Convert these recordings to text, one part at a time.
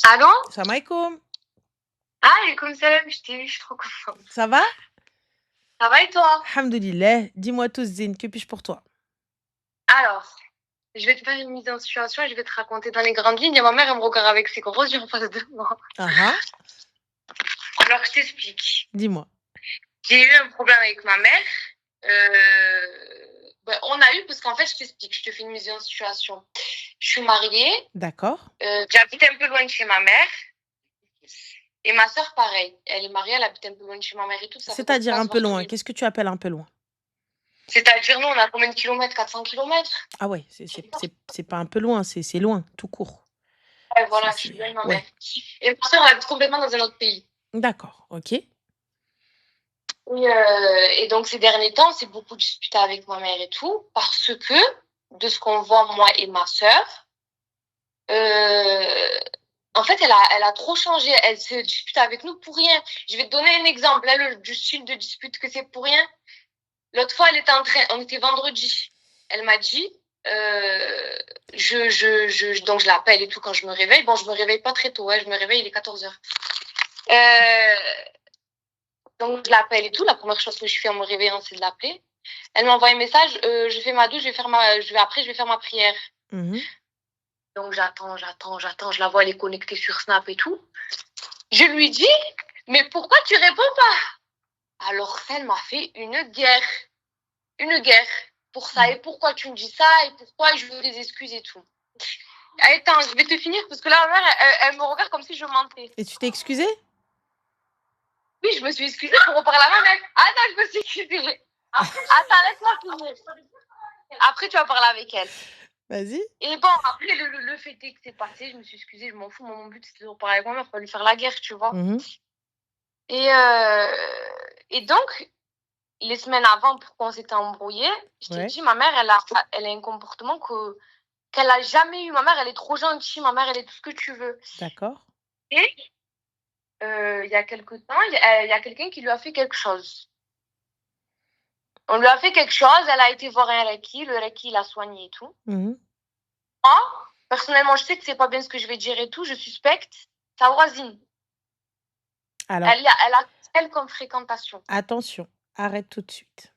Allô? Salam alaikum. Ah, alaikum salam, je t'ai eu, je suis trop contente. Ça va? Ça va et toi? Alhamdoulilah. Dis-moi tout, Zine, que puis-je pour toi? Alors, je vais te faire une mise en situation et je vais te raconter dans les grandes lignes. Et ma mère, elle me regarde avec ses gros yeux en face de moi. Ah ah, Alors, je t'explique. dis-moi. J'ai eu un problème avec ma mère. On a eu, parce qu'en fait, je t'explique, je te fais une mise en situation. Je suis mariée, D'accord. j'habite un peu loin de chez ma mère. Et ma sœur, pareil. Elle est mariée, elle habite un peu loin de chez ma mère et tout. Ça fait qu'on peut C'est-à-dire pas un se peu voir tous loin. les jours. Qu'est-ce que tu appelles un peu loin? C'est-à-dire, nous, on a combien de kilomètres? 400 kilomètres? Ah ouais, c'est pas un peu loin, c'est loin, tout court. Ouais, voilà, je suis loin de ma mère. Ouais. Et ma sœur, elle habite complètement dans un autre pays. D'accord, ok. Et donc, ces derniers temps, on s'est beaucoup disputé avec ma mère et tout, parce que, de ce qu'on voit, moi et ma sœur, en fait, elle a trop changé. Elle se dispute avec nous pour rien. Je vais te donner un exemple, là, du style de dispute que c'est pour rien. L'autre fois, on était vendredi. Elle m'a dit, donc je l'appelle et tout quand je me réveille. Bon, je me réveille pas très tôt, je me réveille, il est 14h. Donc je l'appelle et tout. La première chose que je fais en me réveillant, c'est de l'appeler. Elle m'envoie un message, je fais ma douche, je vais faire ma prière. Donc j'attends, je la vois, elle est connectée sur Snap et tout. Je lui dis, mais pourquoi tu réponds pas? Alors elle m'a fait une guerre pour ça. Et pourquoi tu me dis ça? Et pourquoi je veux des excuses et tout. Attends, je vais te finir parce que là, ma mère, elle me regarde comme si je mentais. Et tu t'es excusée? Oui, je me suis excusée pour reparler à ma mère. Attends, je me suis excusée. Attends, laisse-moi finir. Après, tu vas parler avec elle. Vas-y. Et bon, après, le fait est que c'est passé, je me suis excusée, je m'en fous. Mon but, c'était de reparler avec ma mère, pas lui faire la guerre, tu vois. Et donc, les semaines avant, pour qu'on s'était embrouillé, je t'ai dit, ma mère, elle a un comportement qu'elle a jamais eu. Ma mère, elle est trop gentille. Ma mère, elle est tout ce que tu veux. D'accord. Et il y a quelque temps, il y a quelqu'un qui lui a fait quelque chose. On lui a fait quelque chose, elle a été voir un Reiki, le Reiki l'a soigné et tout. Moi, personnellement, je sais que c'est pas bien ce que je vais dire et tout, je suspecte sa voisine. Alors, elle a elle comme fréquentation. Attention, arrête tout de suite.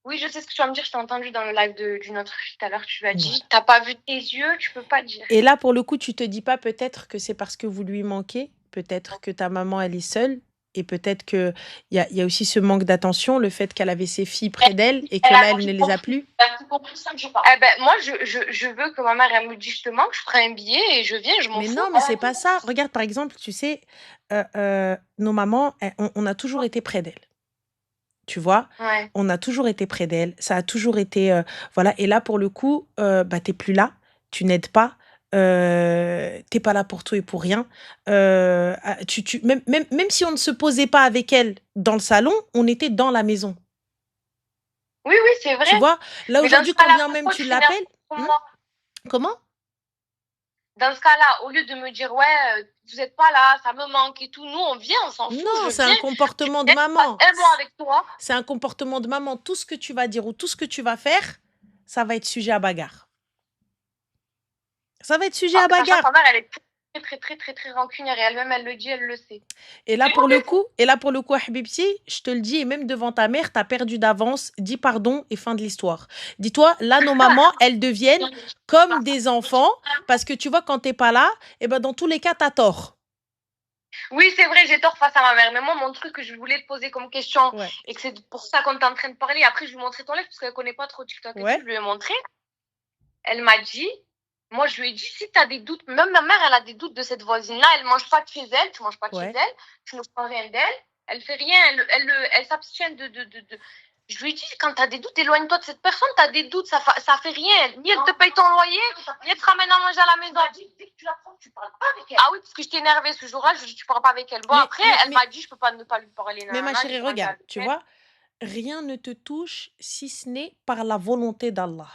Oui, je sais ce que tu vas me dire, je t'ai entendu dans le live d'une autre fille tout à l'heure, tu lui as dit, t'as pas vu tes yeux, tu peux pas dire. Et là, pour le coup, tu te dis pas peut-être que c'est parce que vous lui manquez, peut-être que ta maman, elle est seule, et peut-être qu'il y a aussi ce manque d'attention, le fait qu'elle avait ses filles près d'elle et que là, elle ne les a plus. Moi, je veux que ma mère, elle me dise justement que je ferai un billet et je viens, je m'en fous. Mais non, mais c'est pas ça. Regarde, par exemple, tu sais, nos mamans, on a toujours été près d'elles. Tu vois, on a toujours été près d'elle, ça a toujours été voilà. Et là pour le coup, t'es plus là, tu n'aides pas, t'es pas là pour tout et pour rien. Même si on ne se posait pas avec elle dans le salon, on était dans la maison. Oui, c'est vrai. Tu vois, là aujourd'hui, quand bien même tu l'appelles, comment? Dans ce cas-là, au lieu de me dire, vous n'êtes pas là, ça me manque et tout, nous, on vient, on s'en fout. Non, c'est un comportement de maman. Avec toi. C'est un comportement de maman. Tout ce que tu vas dire ou tout ce que tu vas faire, ça va être sujet à bagarre. Ça va être sujet à bagarre. Ta mère, elle est très rancunière et elle-même, elle le dit, elle le sait. Et là, pour le coup, Habibti, je te le dis, et même devant ta mère, t'as perdu d'avance, dis pardon et fin de l'histoire. Dis-toi, là, nos mamans, elles deviennent comme des enfants, parce que tu vois, quand t'es pas là, dans tous les cas, t'as tort. Oui, c'est vrai, j'ai tort face à ma mère. Mais moi, mon truc que je voulais te poser comme question, et que c'est pour ça qu'on est en train de parler, après, je lui ai montré ton live, parce qu'elle connaît pas trop TikTok et tout, je lui ai montré. Elle m'a dit, moi, je lui ai dit, si tu as des doutes, même ma mère, elle a des doutes de cette voisine-là, elle mange pas de chez elle, tu manges pas de chez elle, tu ne prends rien d'elle, elle fait rien, elle s'abstient de. Je lui ai dit, quand tu as des doutes, éloigne-toi de cette personne, tu as des doutes, ça fait rien. Ni elle te paye ton loyer, ni elle te ramène à manger à la maison. Dès que tu la prends, tu parles pas avec elle. Ah oui, parce que je t'ai énervée ce jour-là, je lui ai dit, tu parles pas avec elle. Bon, après, elle m'a dit, je peux pas ne pas lui parler. Mais ma chérie, regarde, tu vois, rien ne te touche si ce n'est par la volonté d'Allah.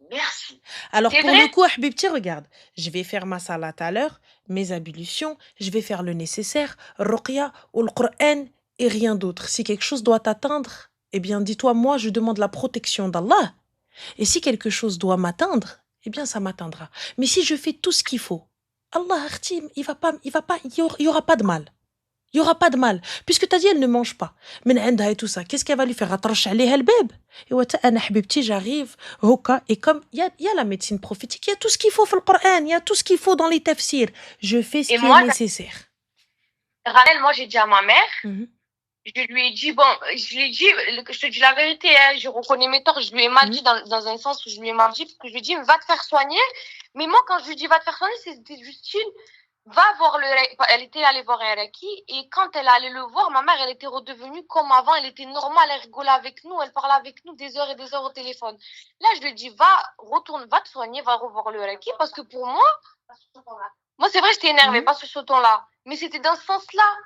Merci. Alors pour le coup, Habibti, regarde, je vais faire ma salat à l'heure, mes ablutions, je vais faire le nécessaire, Ruqya ou le Coran et rien d'autre. Si quelque chose doit t'atteindre, eh bien dis-toi, moi je demande la protection d'Allah. Et si quelque chose doit m'atteindre, eh bien ça m'atteindra. Mais si je fais tout ce qu'il faut, Allah, Artim, il y aura pas de mal. Il y aura pas de mal. Puisque t'as dit, elle ne mange pas. Mais عندها et tout ça. Qu'est-ce qu'elle va lui faire? Attrache عليها الباب. Et أنا حبيبتي, j'arrive. هكا. Et comme il y a la médecine prophétique, il y a tout ce qu'il faut dans le Coran, il y a tout ce qu'il faut dans les tafsirs. Je fais ce qui est nécessaire. Ranel, moi, j'ai dit à ma mère, je lui ai dit, bon, je lui ai dit, je te dis la vérité, hein, je reconnais mes torts, je lui ai mal dit dans un sens où je lui ai mal dit, parce que je lui ai dit, va te faire soigner. Mais moi, quand je lui dis, va te faire soigner, c'était juste va voir elle était allée voir un Reiki, et quand elle allait le voir, ma mère, elle était redevenue comme avant, elle était normale, elle rigolait avec nous, elle parlait avec nous des heures et des heures au téléphone. Là, je lui ai dit, va te soigner, va revoir le Reiki, parce que pour moi, c'est vrai, j'étais énervée, pas sur ce ton-là, mais c'était dans ce sens-là.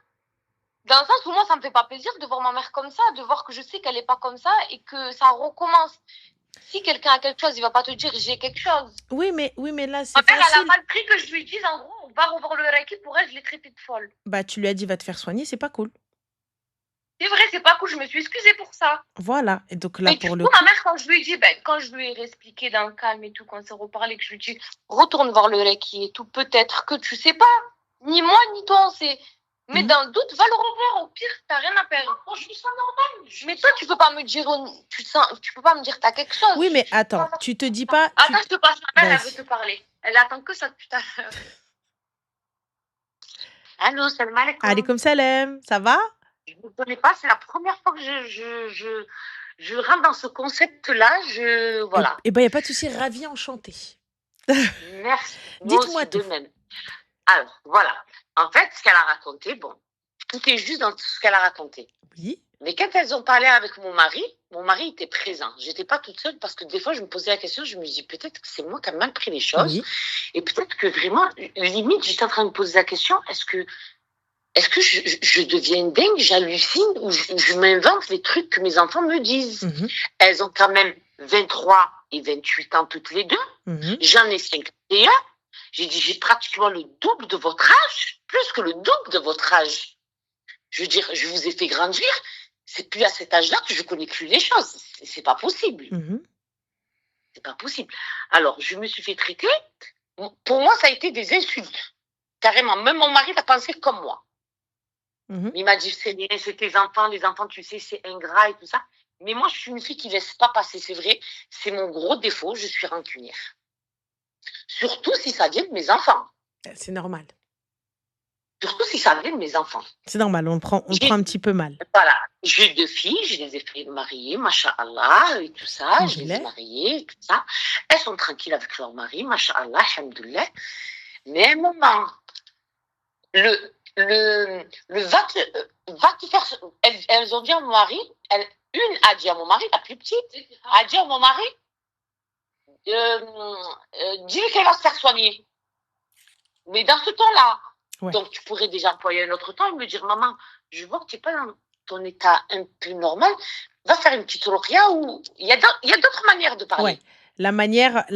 Dans le sens où moi, ça me fait pas plaisir de voir ma mère comme ça, de voir que je sais qu'elle est pas comme ça et que ça recommence. Si quelqu'un a quelque chose, il va pas te dire j'ai quelque chose. Oui, mais là, c'est facile. Ma mère, elle a pas le prix que je lui dise, en gros, va revoir le Reiki, pour elle, je l'ai traitée de folle. Bah, tu lui as dit va te faire soigner, c'est pas cool. C'est vrai, c'est pas cool, je me suis excusée pour ça. Voilà, et donc là, pour le coup... ma mère, quand je lui ai dit, quand je lui ai expliqué dans le calme et tout, quand on s'est reparlé, que je lui ai dit, retourne voir le Reiki et tout, peut-être que tu sais pas, ni moi, ni toi, on sait. Mais dans le doute, va le revoir. Au pire, t'as rien à perdre. Moi, je suis ça normal. Mais toi, tu peux pas me dire, tu peux pas me dire t'as quelque chose. Oui, mais attends, tu te dis pas. Attends, je te passe ma mère, elle veut te parler. Elle attend que ça depuis tout à l'heure. Allô, salam alaikum. Alaikum salam, ça va? Je ne connais pas, c'est la première fois que je rentre dans ce concept-là. Voilà. Eh ben, il n'y a pas de souci, ravie, enchantée. Merci. Dites-moi tout. De même. Alors, voilà. En fait, ce qu'elle a raconté, bon, tout est juste dans ce qu'elle a raconté. Oui. Mais quand elles ont parlé avec mon mari était présent. J'étais pas toute seule parce que des fois, je me posais la question, je me dis peut-être que c'est moi qui ai mal pris les choses. Oui. Et peut-être que vraiment, limite, j'étais en train de me poser la question, est-ce que je deviens dingue, j'hallucine ou je m'invente les trucs que mes enfants me disent. Elles ont quand même 23 et 28 ans toutes les deux. J'en ai 51. J'ai dit, j'ai pratiquement le double de votre âge, plus que le double de votre âge. Je veux dire, je vous ai fait grandir. C'est plus à cet âge-là que je connais plus les choses. C'est pas possible. C'est pas possible. Alors, je me suis fait traiter. Pour moi, ça a été des insultes. Carrément. Même mon mari a pensé comme moi. Il m'a dit, c'est tes enfants, les enfants, tu sais, c'est ingrat et tout ça. Mais moi, je suis une fille qui laisse pas passer, c'est vrai. C'est mon gros défaut, je suis rancunière. Surtout si ça vient de mes enfants. C'est normal. Surtout si ça vient de mes enfants. C'est normal, on prend un petit peu mal. Voilà, j'ai 2 filles, je les ai fait marier, masha'Allah, et tout ça, je les ai mariées, et tout ça. Elles sont tranquilles avec leur mari, masha'Allah, alhamdoulilah. Mais à un moment, va te faire... Elles ont dit à mon mari, une a dit à mon mari, la plus petite, a dit à mon mari, dis-lui qu'elle va se faire soigner. Mais dans ce temps-là, donc tu pourrais déjà employer un autre temps et me dire, maman, je vois que tu n'es pas dans ton état un peu normal, va faire une petite ruqya ou il y a d'autres manières de parler. Ouais. La manière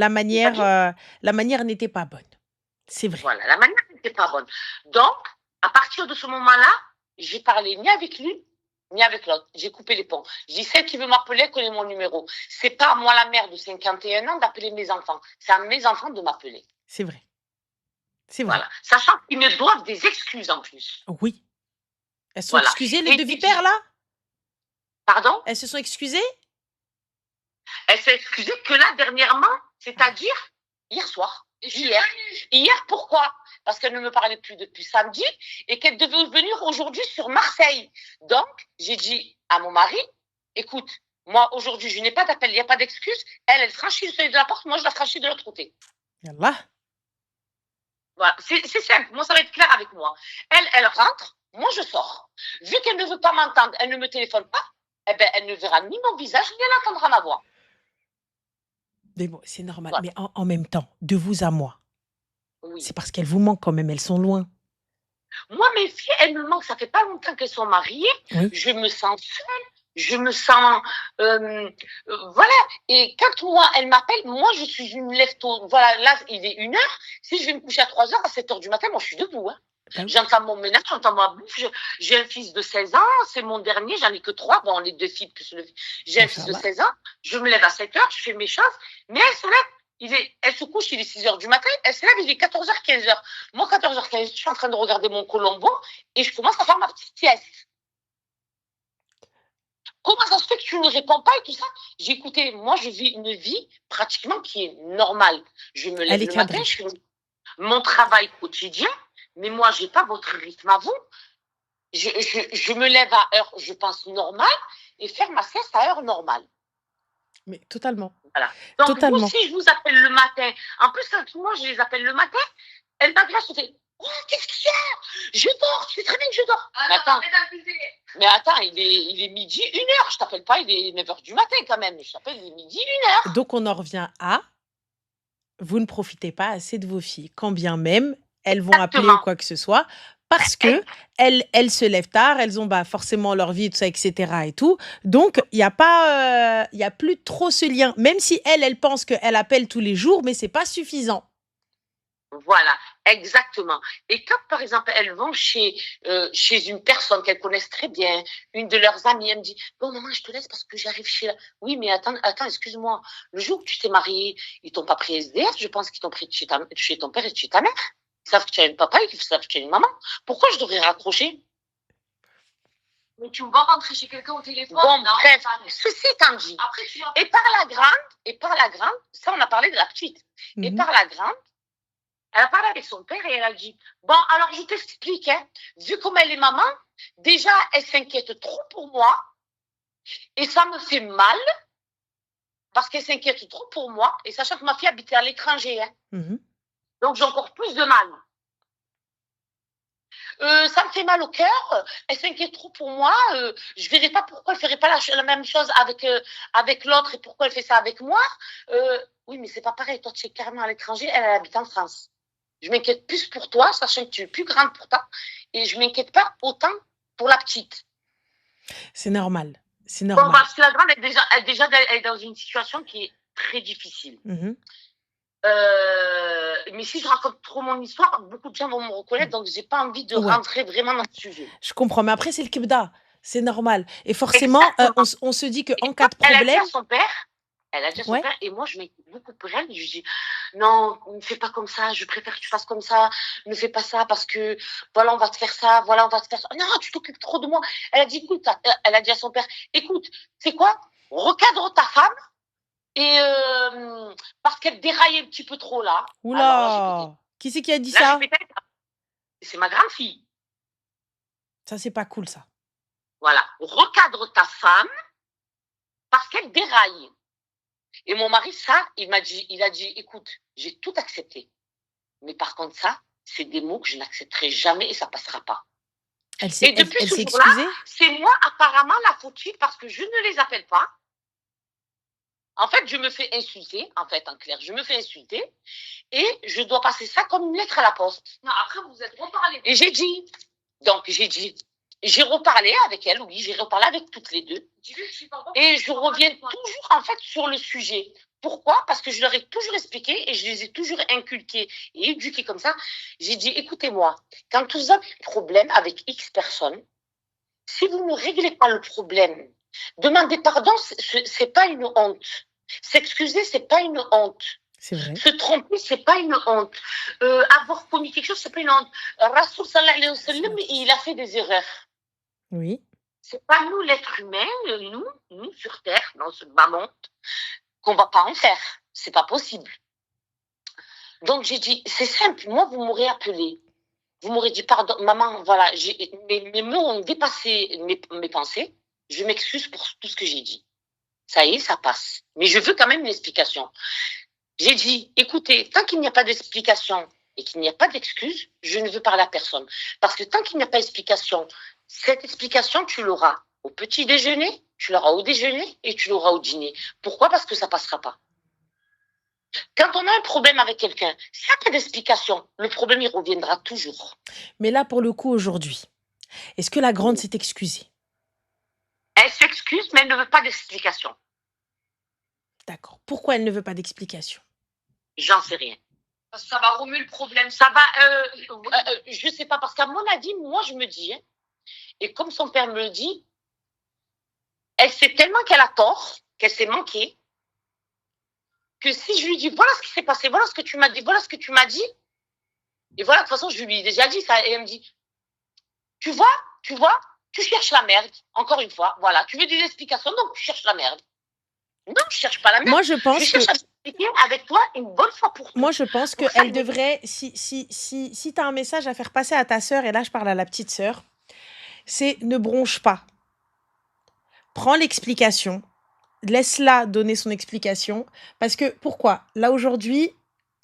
n'était pas bonne. C'est vrai. Voilà, la manière n'était pas bonne. Donc, à partir de ce moment-là, j'ai parlé ni avec lui, ni avec l'autre. J'ai coupé les ponts. Je dis, celle qui veut m'appeler, connaît mon numéro. C'est pas à moi, la mère de 51 ans, d'appeler mes enfants. C'est à mes enfants de m'appeler. C'est vrai. C'est vrai. Voilà. Sachant qu'ils me doivent des excuses en plus. Oui. Elles sont excusées, les 2 vipères, là? Pardon? Elles se sont excusées? Elles se sont excusées que là, dernièrement, c'est-à-dire hier soir. Hier, pourquoi? Parce qu'elle ne me parlait plus depuis samedi et qu'elle devait venir aujourd'hui sur Marseille. Donc, j'ai dit à mon mari, écoute, moi, aujourd'hui, je n'ai pas d'appel, il n'y a pas d'excuse. Elle franchit le seuil de la porte, moi, je la franchis de l'autre côté. Yallah. Voilà, c'est simple. Moi, ça va être clair avec moi. Elle rentre, moi, je sors. Vu qu'elle ne veut pas m'entendre, elle ne me téléphone pas, eh ben, elle ne verra ni mon visage, ni elle entendra ma voix. Mais bon, c'est normal. Voilà. Mais en même temps, de vous à moi, c'est parce qu'elles vous manquent quand même, elles sont loin. Moi, mes filles, elles me manquent. Ça fait pas longtemps qu'elles sont mariées. Oui. Je me sens seule. Je me sens... voilà. Et quand moi, elle m'appelle, moi, je suis une lève-tôt. Voilà, là, il est 1h. Si je vais me coucher à 3h, à 7h du matin, moi, je suis debout. Hein. Oui. J'entends mon ménage, j'entends ma bouffe. J'ai un fils de 16 ans. C'est mon dernier. J'en ai que 3. Bon, les 2 filles plus le fils. J'ai un fils de 16 ans. Je me lève à 7h. Je fais mes choses. Mais elle se lève. Elle se couche, il est 6h du matin, elle se lève, il est 14h, 15h. Moi, 14h, 15h, je suis en train de regarder mon Colombo et je commence à faire ma petite sieste. Comment ça se fait que tu ne réponds pas et tout ça? J'ai écouté, moi, je vis une vie pratiquement qui est normale. Je me lève le matin, je fais mon travail quotidien, mais moi, je n'ai pas votre rythme à vous. Je me lève à heure, je pense, normale et faire ma sieste à heure normale. Mais totalement. Voilà. Donc, totalement. Vous, si je vous appelle le matin, en plus, quand moi, je les appelle le matin, elle m'agresse, elle fait « Oh, qu'est-ce qu'il y a? Je dors, tu sais très bien que je dors. » Mais attends, il est midi, 1h. Je t'appelle pas, il est 9h du matin quand même. Je t'appelle, il est midi, 1h. Donc, on en revient à vous ne profitez pas assez de vos filles, quand bien même elles vont appeler ou quoi que ce soit, parce que elles se lèvent tard, elles ont forcément leur vie, tout ça, etc. et tout. Donc, il n'y a plus trop ce lien. Même si elle pense qu'elle appelle tous les jours, mais c'est pas suffisant. Voilà, exactement. Et quand, par exemple, elles vont chez une personne qu'elles connaissent très bien, une de leurs amies, elle me dit « Bon, maman, je te laisse parce que j'arrive chez là. » Oui, mais attends, excuse-moi. Le jour où tu t'es mariée, ils t'ont pas pris SDF, je pense qu'ils t'ont pris chez ton père et chez ta mère. Ils savent que tu as un papa et qu'ils savent que tu as une maman. Pourquoi je devrais raccrocher? Mais tu vas rentrer chez quelqu'un au téléphone. Bon, bref, ceci étant dit. Après, et par la grande, ça, on a parlé de la petite. Et par la grande, elle a parlé avec son père et elle a dit « Bon, alors je t'explique, hein, vu comme elle est maman, déjà, elle s'inquiète trop pour moi et ça me fait mal parce qu'elle s'inquiète trop pour moi et sachant que ma fille habitait à l'étranger. Hein. Donc, j'ai encore plus de mal. Ça me fait mal au cœur, elle s'inquiète trop pour moi, je ne verrai pas pourquoi elle ne ferait pas la même chose avec l'autre et pourquoi elle fait ça avec moi. Oui, mais c'est pas pareil, toi tu es carrément à l'étranger, elle habite en France. Je m'inquiète plus pour toi, sachant que tu es plus grande pour toi, et je m'inquiète pas autant pour la petite. C'est normal, c'est normal. Bon, parce que la grande, elle est dans une situation qui est très difficile. Mais si je raconte trop mon histoire, beaucoup de gens vont me reconnaître, donc j'ai pas envie de rentrer vraiment dans le sujet. Je comprends, mais après c'est le kebda, c'est normal. Et forcément, on se dit qu'en cas de problème... Elle a dit à son père, et moi je m'inquiète beaucoup pour elle, je lui dis non, ne fais pas comme ça, je préfère que tu fasses comme ça, ne fais pas ça parce que voilà on va te faire ça, voilà on va te faire ça, non tu t'occupes trop de moi. Elle a dit écoute, elle a dit à son père, écoute, c'est quoi, recadre ta femme et parce qu'elle déraille un petit peu trop là. Oula, qui c'est qui a dit ça? C'est ma grande fille. Ça c'est pas cool ça. Voilà, recadre ta femme parce qu'elle déraille. Et mon mari, ça, il a dit, écoute, j'ai tout accepté. Mais par contre, ça, c'est des mots que je n'accepterai jamais et ça passera pas. Et depuis ce jour-là, c'est moi apparemment la fautive parce que je ne les appelle pas. En fait, je me fais insulter, en clair, je me fais insulter et je dois passer ça comme une lettre à la poste. Non, après, vous êtes reparlé. Et j'ai reparlé avec elle, oui, j'ai reparlé avec toutes les deux. Et je reviens toujours, en fait, sur le sujet. Pourquoi? Parce que je leur ai toujours expliqué et je les ai toujours inculqués et éduqués comme ça. J'ai dit, écoutez-moi, quand vous avez un problème avec X personnes, si vous ne réglez pas le problème, demander pardon, c'est pas une honte. S'excuser, c'est pas une honte. C'est vrai. Se tromper, c'est pas une honte. Avoir commis quelque chose, c'est pas une honte. Rasoul sallallahu alayhi wa sallam, il a fait des erreurs. Oui. C'est pas nous, l'être humain, nous sur Terre, dans ce bas monde, qu'on va pas en faire. C'est pas possible. Donc j'ai dit, c'est simple. Moi, vous m'aurez appelé. Vous m'aurez dit, pardon, maman, voilà, mes mots ont dépassé mes pensées. Je m'excuse pour tout ce que j'ai dit. Ça y est, ça passe. Mais je veux quand même une explication. J'ai dit, écoutez, tant qu'il n'y a pas d'explication et qu'il n'y a pas d'excuse, je ne veux parler à personne. Parce que tant qu'il n'y a pas d'explication, cette explication, tu l'auras au petit déjeuner, tu l'auras au déjeuner et tu l'auras au dîner. Pourquoi? Parce que ça passera pas. Quand on a un problème avec quelqu'un, s'il n'y a pas d'explication, le problème, il reviendra toujours. Mais là, pour le coup, aujourd'hui, est-ce que la grande s'est excusée? Elle s'excuse, mais elle ne veut pas d'explication. D'accord. Pourquoi elle ne veut pas d'explication? J'en sais rien. Parce que ça va remuer le problème. Ça va, je sais pas, parce qu'à mon avis, moi, je me dis, hein, et comme son père me le dit, elle sait tellement qu'elle a tort, qu'elle s'est manquée, que si je lui dis, voilà ce qui s'est passé, voilà ce que tu m'as dit, voilà ce que tu m'as dit, et voilà, de toute façon, je lui ai déjà dit ça, et elle me dit, tu vois, tu cherches la merde, encore une fois, voilà, tu veux des explications, donc tu cherches la merde. Non, je cherche pas la merde. Moi, je pense je cherche à expliquer avec toi une bonne fois pour toutes. Moi, je pense qu'elle devrait, si tu as un message à faire passer à ta sœur, et là, je parle à la petite sœur, c'est ne bronche pas. Prends l'explication, laisse-la donner son explication, parce que, pourquoi? Là, aujourd'hui,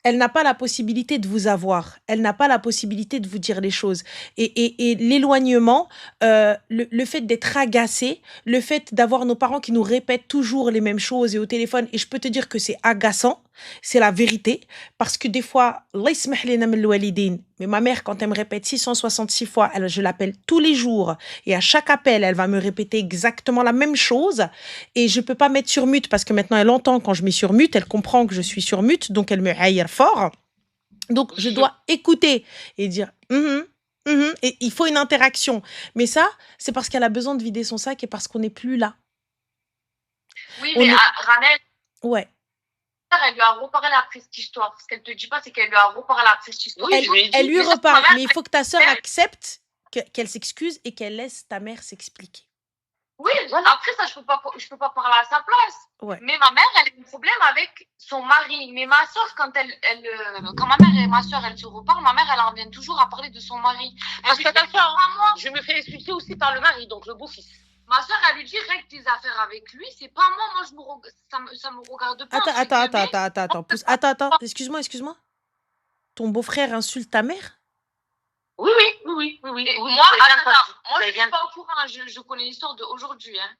elle n'a pas la possibilité de vous avoir. Elle n'a pas la possibilité de vous dire les choses. Et l'éloignement, le fait d'être agacé, le fait d'avoir nos parents qui nous répètent toujours les mêmes choses et au téléphone, et je peux te dire que c'est agaçant, c'est la vérité, parce que des fois, mais ma mère, quand elle me répète 666 fois, je l'appelle tous les jours, et à chaque appel, elle va me répéter exactement la même chose, et je peux pas mettre sur mute, parce que maintenant, elle entend quand je mets sur mute, elle comprend que je suis sur mute, donc elle me haïr fort. Donc, je dois écouter et dire et il faut une interaction. Mais ça, c'est parce qu'elle a besoin de vider son sac et parce qu'on n'est plus là. Oui, mais Ranel, ouais. Elle lui a reparlé après cette histoire. Ce qu'elle te dit pas, c'est qu'elle lui a reparlé après cette histoire. Elle lui reparle, mais il faut que ta sœur accepte qu'elle s'excuse et qu'elle laisse ta mère s'expliquer. Oui, après ça, je peux pas parler à sa place. Ouais. Mais ma mère, elle a un problème avec son mari. Mais ma soeur, quand ma mère et ma soeur, elles se reparlent, ma mère, elle en vient toujours à parler de son mari. Parce que moi, je me fais insulter aussi par le mari, donc le beau-fils. Ma soeur, elle lui dit, règle tes affaires avec lui, c'est pas moi, ça me regarde pas. Attends, excuse-moi. Ton beau-frère insulte ta mère? Oui. Moi, je suis pas au courant, je connais l'histoire d'aujourd'hui. Hein.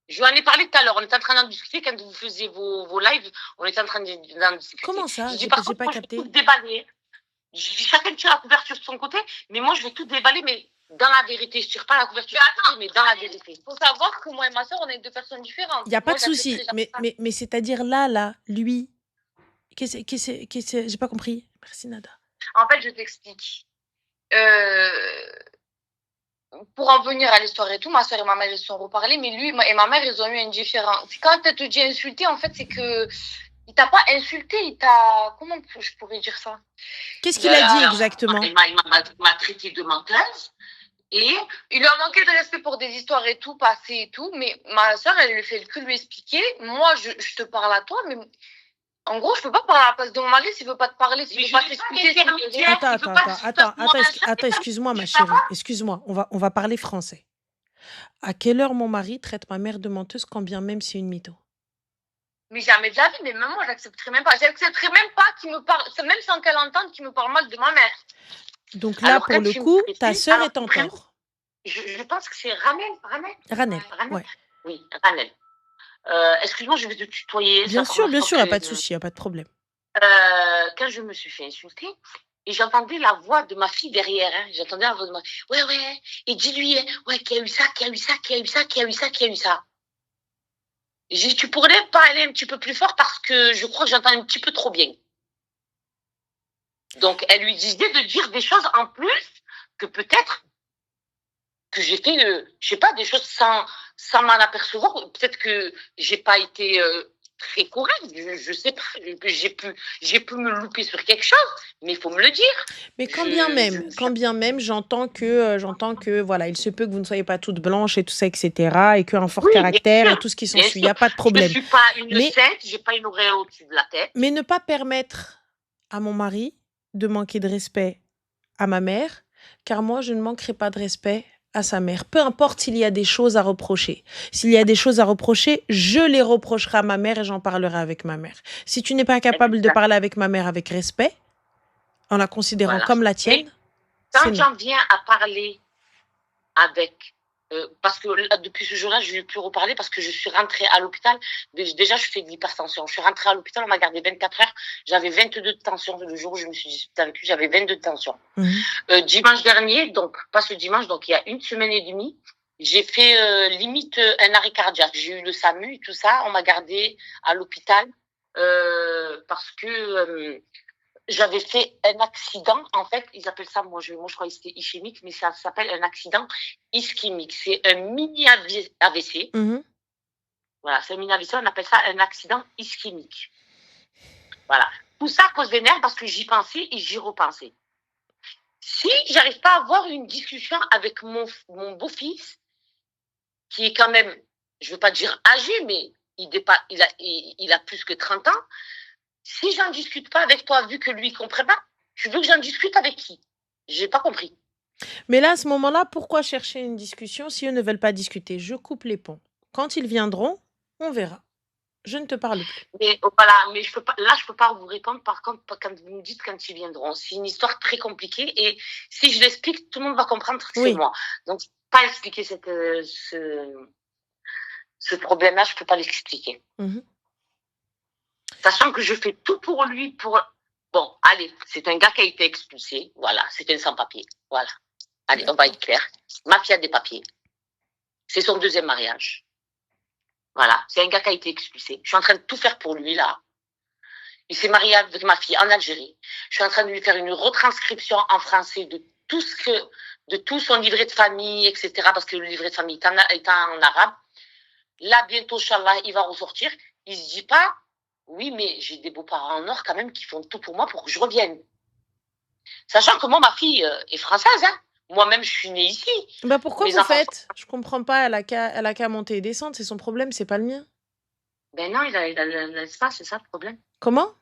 Je lui en ai parlé tout à l'heure, on était en train d'en discuter quand vous faisiez vos lives, on était en train d'en discuter. Comment ça? J'ai pas capté. Je vais tout déballer. Je dis, chacun tire la couverture de son côté, mais moi je vais tout déballer, mais dans la vérité. Je tire pas la couverture de son côté, mais dans la vérité. Il faut savoir que moi et ma soeur, on est deux personnes différentes. Il n'y a pas de souci, mais c'est-à-dire là, lui, j'ai pas compris. Merci Nada. En fait, je t'explique. Pour en venir à l'histoire et tout, ma soeur et ma mère, ils se sont reparlés, mais lui et ma mère, ils ont eu un différent. Quand elle te dit insulter, en fait, c'est que il t'a pas insulté, il t'a... Comment je pourrais dire ça? Qu'est-ce qu'il a dit exactement? Il m'a traité de menteuse. Et il lui a manqué de respect pour des histoires et tout, passées et tout, mais ma soeur, elle lui fait que lui expliquer. Moi, je te parle à toi, mais en gros, je peux pas parler à la place de mon mari s'il veut pas te parler, s'il veut pas t'expliquer. Attends, excuse-moi, ma chérie. Excuse-moi, on va parler français. À quelle heure mon mari traite ma mère de menteuse quand bien même c'est une mytho? Mais jamais de la vie, mais même moi, j'accepterais même pas. J'accepterais même pas qu'il me parle, même sans qu'elle entende qu'il me parle mal de ma mère. Donc là, pour le coup, ta sœur est en tort. Je pense que c'est Ranel. Ouais. Oui, Ranel. Excuse-moi, je vais te tutoyer. Bien sûr, il n'y a pas de souci, il n'y a pas de problème. Quand je me suis fait insulter, et j'entendais la voix de ma fille derrière. Hein, j'entendais la voix de ma fille. Ouais, et dis-lui, qu'il y a eu ça. J'ai dit, tu pourrais pas aller un petit peu plus fort parce que je crois que j'entends un petit peu trop bien. Donc, elle lui disait de dire des choses en plus que peut-être que j'ai fait, je sais pas, des choses sans m'en apercevoir. Peut-être que j'ai pas été très correcte. Je sais pas. J'ai pu me louper sur quelque chose, mais il faut me le dire. Mais quand bien même, j'entends que voilà, il se peut que vous ne soyez pas toute blanche et tout ça, etc. Et qu'un fort caractère et tout ce qui s'ensuit. Il n'y a pas de problème. Je suis pas une sainte, j'ai pas une oreille au-dessus de la tête. Mais ne pas permettre à mon mari de manquer de respect à ma mère, car moi, je ne manquerai pas de respect à sa mère. Peu importe s'il y a des choses à reprocher. S'il y a des choses à reprocher, je les reprocherai à ma mère et j'en parlerai avec ma mère. Si tu n'es pas capable de parler avec ma mère avec respect, en la considérant comme la tienne, quand j'en viens à parler avec... parce que depuis ce jour-là, je ne vais plus reparler parce que je suis rentrée à l'hôpital. Déjà, je fais de l'hypertension. Je suis rentrée à l'hôpital, on m'a gardé 24 heures. J'avais 22 de tension. Le jour où je me suis disputée avec lui, j'avais 22 de tension. Dimanche dernier, donc pas ce dimanche, donc il y a une semaine et demie, j'ai fait limite un arrêt cardiaque. J'ai eu le SAMU et tout ça. On m'a gardé à l'hôpital parce que... j'avais fait un accident, en fait, ils appellent ça, moi je crois que c'était ischémique, mais ça s'appelle un accident ischémique. C'est un mini AVC. Voilà, c'est un mini AVC, on appelle ça un accident ischémique. Voilà. Tout ça à cause des nerfs parce que j'y pensais et j'y repensais. Si j'arrive pas à avoir une discussion avec mon beau-fils, qui est quand même, je veux pas dire âgé, mais il a plus que 30 ans, si j'en discute pas avec toi, vu que lui comprend pas, tu veux que j'en discute avec qui? J'ai pas compris. Mais là, à ce moment-là, pourquoi chercher une discussion si eux ne veulent pas discuter? Je coupe les ponts. Quand ils viendront, on verra. Je ne te parle plus. Mais voilà, mais je peux pas vous répondre. Par contre, quand vous me dites quand ils viendront, c'est une histoire très compliquée et si je l'explique, tout le monde va comprendre que c'est moi. Donc, je peux pas expliquer ce problème-là, je peux pas l'expliquer. Sachant que je fais tout pour lui, bon, allez, c'est un gars qui a été expulsé, voilà, c'est un sans-papier, voilà. Allez, on va être clair. Ma fille a des papiers. C'est son deuxième mariage. Voilà, c'est un gars qui a été expulsé. Je suis en train de tout faire pour lui, là. Il s'est marié avec ma fille en Algérie. Je suis en train de lui faire une retranscription en français de tout son livret de famille, etc. Parce que le livret de famille est en arabe. Là, bientôt, Inch'Allah, il va ressortir. Il se dit pas, oui, mais j'ai des beaux-parents en or quand même qui font tout pour moi pour que je revienne. Sachant que moi, ma fille est française, hein. Moi-même, je suis née ici. Bah pourquoi vous faites? Je comprends pas, elle a qu'à monter et descendre, c'est son problème, c'est pas le mien. Ben non, il a l'espace, c'est ça le problème. Comment?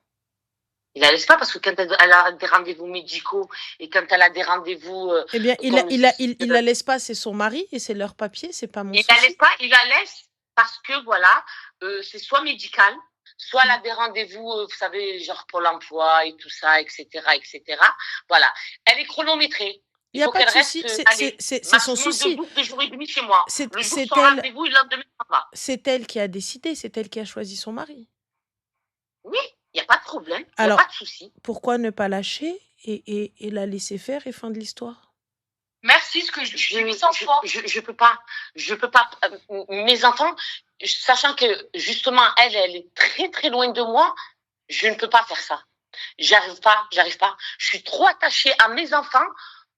Il a l'espace parce que quand elle a des rendez-vous médicaux et quand elle a des rendez-vous... eh bien, il a l'espace, c'est son mari et c'est leur papier, c'est pas mon souci. Il la laisse parce que, voilà, c'est soit médical, soit elle a des rendez-vous, vous savez, genre pour l'emploi et tout ça, etc., etc. Voilà. Elle est chronométrée. Il n'y a pas de souci, c'est son souci. C'est elle qui a décidé, c'est elle qui a choisi son mari. Oui, il n'y a pas de problème, il n'y a pas de souci. Pourquoi ne pas lâcher et la laisser faire et fin de l'histoire? Merci, ce que je peux pas. Mes enfants, sachant que justement, elle est très très loin de moi, je ne peux pas faire ça. J'arrive pas. Je suis trop attachée à mes enfants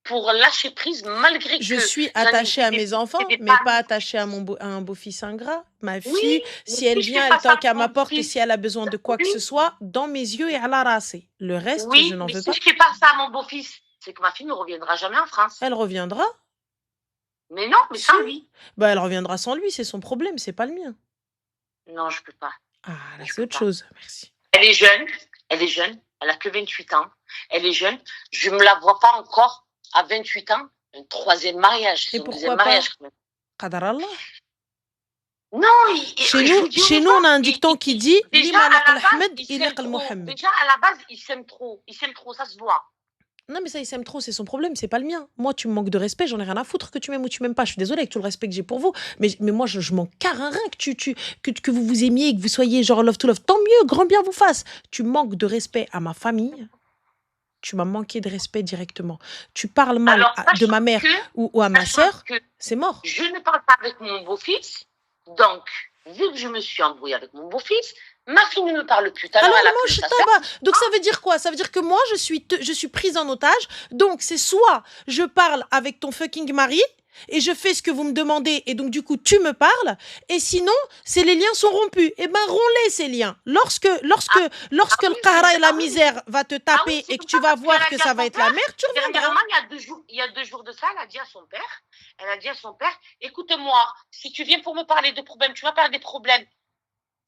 pour lâcher prise malgré que... Je suis attachée à mes enfants, mais pas attachée à un beau-fils ingrat. Ma fille, si elle vient, elle toque à ma porte et si elle a besoin de quoi que ce soit, dans mes yeux et à la race. Le reste, je n'en veux pas. Si je fais pas ça à mon beau-fils, c'est que ma fille ne reviendra jamais en France. Elle reviendra. Mais non, mais sans lui. Bah, elle reviendra sans lui, c'est son problème, c'est pas le mien. Non, je peux pas. Ah, là, c'est autre chose, merci. Elle est jeune, elle a que 28 ans. Elle est jeune, je me la vois pas encore à 28 ans, un troisième mariage. Et pourquoi pas? Qadar Allah. Non, chez nous, on a un dicton qui dit déjà à la base, il s'aime trop, ça se voit. Non, mais ça, il s'aime trop, c'est son problème, c'est pas le mien. Moi, tu me manques de respect, j'en ai rien à foutre que tu m'aimes ou tu m'aimes pas. Je suis désolée avec tout le respect que j'ai pour vous, mais moi, je m'en carre un rein que vous vous aimiez et que vous soyez genre love to love. Tant mieux, grand bien vous fasse. Tu manques de respect à ma famille, tu m'as manqué de respect directement. Tu parles mal de ma mère ou à ma sœur, c'est mort. Je ne parle pas avec mon beau-fils, donc, vu que je me suis embrouillée avec mon beau-fils, ma fille ne me parle plus. Alors, donc ça veut dire quoi? Ça veut dire que moi, je suis prise en otage. Donc, c'est soit je parle avec ton fucking mari et je fais ce que vous me demandez et donc, du coup, tu me parles. Et sinon, les liens sont rompus. Eh ben, romps-les, ces liens. Lorsque le qahra et la misère va te taper et que tu vas voir que ça va être la merde, tu reviendras. Il y a 2 jours de ça, elle a dit à son père, écoute-moi, si tu viens pour me parler de problèmes, tu vas parler des problèmes.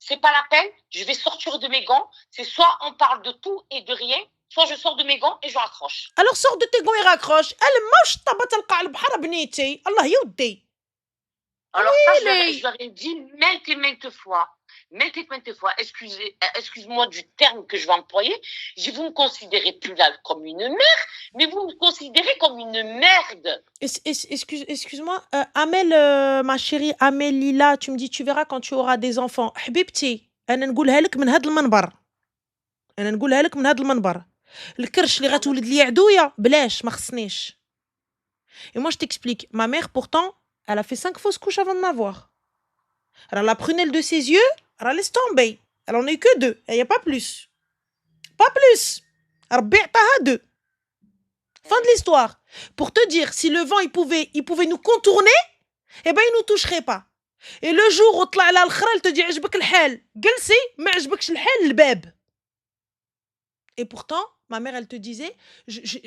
C'est pas la peine, je vais sortir de mes gants. C'est soit on parle de tout et de rien, soit je sors de mes gants et je raccroche. Alors sors de tes gants et raccroche. Alors ça, je leur ai dit maintes fois. Excuse-moi du terme que je vais employer. Vous me considérez plus là comme une mère, mais vous me considérez comme une merde. Excuse-moi, Amel, ma chérie, Amel Lila, tu me dis, tu verras quand tu auras des enfants. Habibti, أنا نقولها لك من هذا المنبر. أنا نقولها لك من هذا المنبر. الكرش اللي غتولد لي عدوية بلاش ما خصنيش. Et moi je t'explique, ma mère pourtant, elle a fait 5 fausses couches avant de m'avoir. Alors la prunelle de ses yeux, elle laisse tomber. Elle en a eu que 2, il n'y a pas plus. Pas plus. Rabbi ataha 2. Fin de l'histoire. Pour te dire, si le vent il pouvait nous contourner, eh ben il nous toucherait pas. Et le jour où طلع على الخرا elle te dit عجبك الحال جلسي ما عجبكش الحال الباب. Et pourtant, ma mère, elle te disait,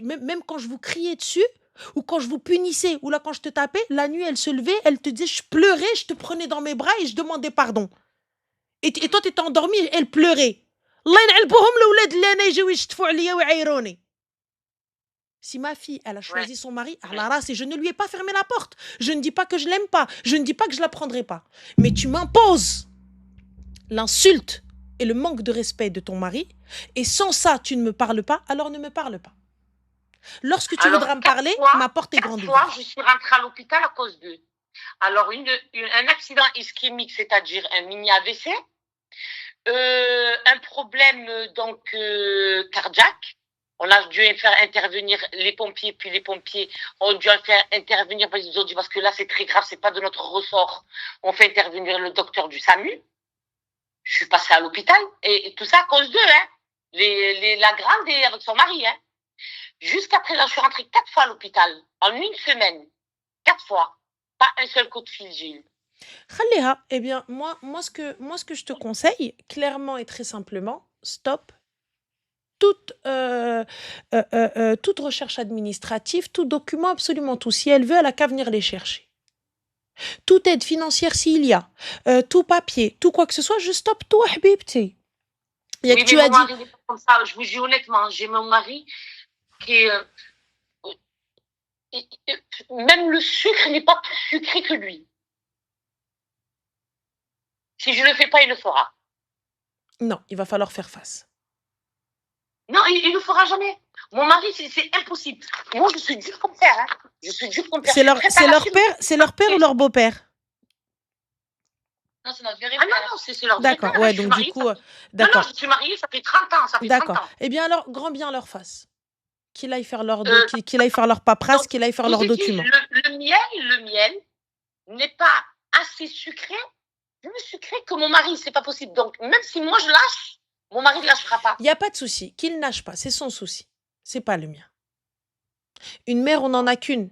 même quand je vous criais dessus, ou quand je vous punissais, ou là quand je te tapais, la nuit, elle se levait, elle te disait, je pleurais, je te prenais dans mes bras et je demandais pardon. Et toi, tu étais endormie, elle pleurait. Si ma fille, elle a choisi son mari, à la race, et je ne lui ai pas fermé la porte. Je ne dis pas que je l'aime pas. Je ne dis pas que je la prendrai pas. Mais tu m'imposes l'insulte et le manque de respect de ton mari. Et sans ça, tu ne me parles pas, alors ne me parle pas. Lorsque tu voudras me parler, ma porte est grande ouverte. 4 fois, je suis rentrée à l'hôpital à cause d'eux. Alors, un accident ischémique, c'est-à-dire un mini AVC, un problème donc cardiaque. On a dû faire intervenir les pompiers, puis les pompiers ont dû faire intervenir, parce que là, c'est très grave, c'est pas de notre ressort. On fait intervenir le docteur du SAMU. Je suis passée à l'hôpital, et tout ça à cause d'eux, hein. La grande et avec son mari, hein. Jusqu'à présent, je suis rentrée 4 fois à l'hôpital, en une semaine. 4 fois. Pas un seul coup de fil, Gilles. Khalleha, eh bien, moi, ce que je te conseille, clairement et très simplement, stop toute recherche administrative, tout document, absolument tout. Si elle veut, elle n'a qu'à venir les chercher. Toute aide financière s'il y a, tout papier, tout quoi que ce soit, je stoppe tout, habibti. Oui, mais mon mari n'est pas comme ça. Je vous dis honnêtement, j'ai mon mari qui est... même le sucre n'est pas plus sucré que lui. Si je ne le fais pas, il le fera. Non, il va falloir faire face. Non, il ne le fera jamais. Mon mari, c'est impossible. Moi, je suis dure comme fer. Hein. Je suis dure comme fer. C'est leur père ou leur beau-père? Non, c'est notre vrai père. Ah non, c'est leur D'accord, père. ouais, donc du coup... d'accord. Non, je suis mariée, ça fait 30 ans. D'accord. Eh bien alors, grand bien leur face. Qu'il aille faire leur paperasse, qu'il aille faire leurs documents. Le miel n'est pas assez sucré, plus sucré que mon mari. C'est pas possible. Donc, même si moi, je lâche, mon mari ne lâchera pas. Il n'y a pas de souci. Qu'il nage pas, c'est son souci. C'est pas le mien. Une mère, on n'en a qu'une.